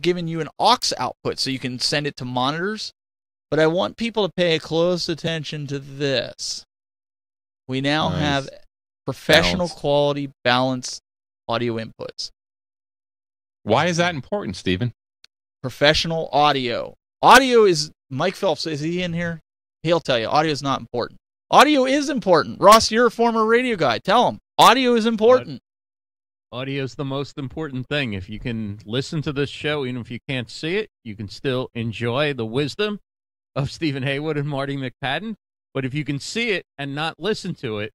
given you an aux output, so you can send it to monitors. But I want people to pay close attention to this. We now have professional quality balanced audio inputs. Why is that important, Stephen? Professional audio. Audio is, Mike Phelps, is he in here? He'll tell you, audio is not important. Audio is important. Ross, you're a former radio guy. Tell him, audio is important. Audio is the most important thing. If you can listen to this show, even if you can't see it, you can still enjoy the wisdom of Stephen Haywood and Marty McPadden. But if you can see it and not listen to it,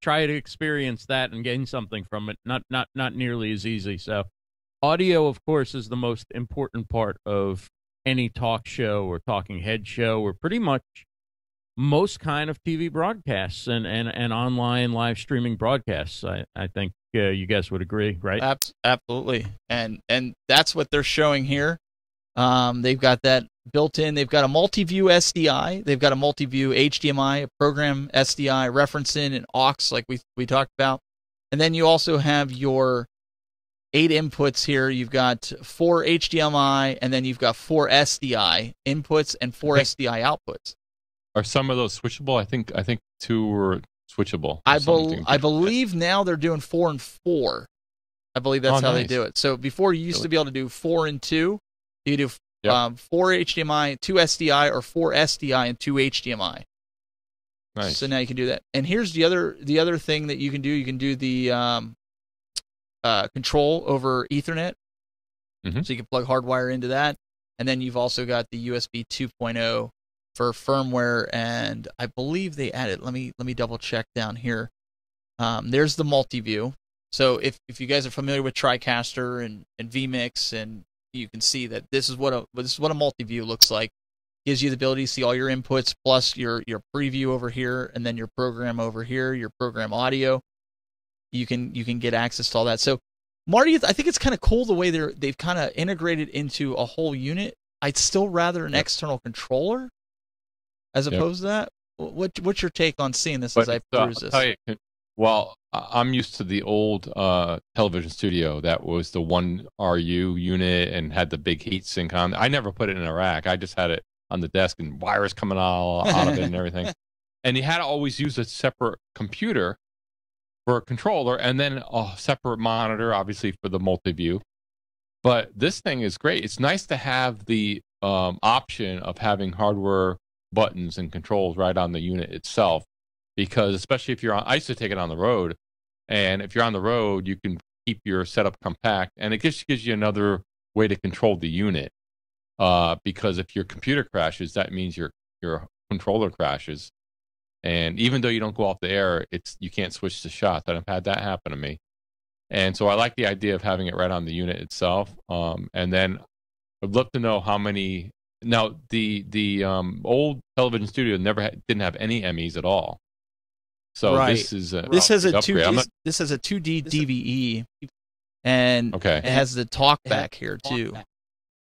try to experience that and gain something from it. Not nearly as easy. So audio, of course, is the most important part of any talk show or talking head show or pretty much most kind of TV broadcasts and online live streaming broadcasts. I think you guys would agree, right? Absolutely. And that's what they're showing here. They've got that built in. They've got a multi-view SDI. They've got a multi-view HDMI, a program SDI, reference in, and aux, like we talked about. And then you also have your 8 inputs here. You've got 4 HDMI, and then you've got 4 SDI inputs and 4 SDI outputs. Are some of those switchable? I think 2 were switchable. I believe now they're doing 4 and 4. I believe that's how they do it. So before you used to be able to do 4 and 2. You could do 4 HDMI, 2 SDI, or 4 SDI and 2 HDMI. Nice. So now you can do that. And here's the other thing that you can do. You can do the control over Ethernet. Mm-hmm. So you can plug hardwire into that. And then you've also got the USB 2.0 for firmware, and I believe they added. Let me double check down here. There's the multi-view. So if you guys are familiar with TriCaster and vMix, and you can see that this is what a multi-view looks like. Gives you the ability to see all your inputs plus your preview over here, and then your program over here, your program audio. You can get access to all that. So Marty, I think it's kind of cool the way they've kind of integrated into a whole unit. I'd still rather an external controller as opposed to that. What's your take on seeing this as I peruse this? I'll tell you, well, I'm used to the old television studio that was the 1 RU unit and had the big heat sink on. I never put it in a rack. I just had it on the desk and wires coming all out of it and everything. And you had to always use a separate computer for a controller and then a separate monitor, obviously, for the multi-view. But this thing is great. It's nice to have the option of having hardware buttons and controls right on the unit itself, because especially if you're on, I used to take it on the road, and if you're on the road, you can keep your setup compact, and it gives you another way to control the unit. Because if your computer crashes, that means your controller crashes, and even though you don't go off the air, you can't switch the shots. I've had that happen to me, and so I like the idea of having it right on the unit itself. And then I'd love to know how many. Now, the old television studio didn't have any Emmys at all. So this has a 2D DVE, and it has the talkback here too.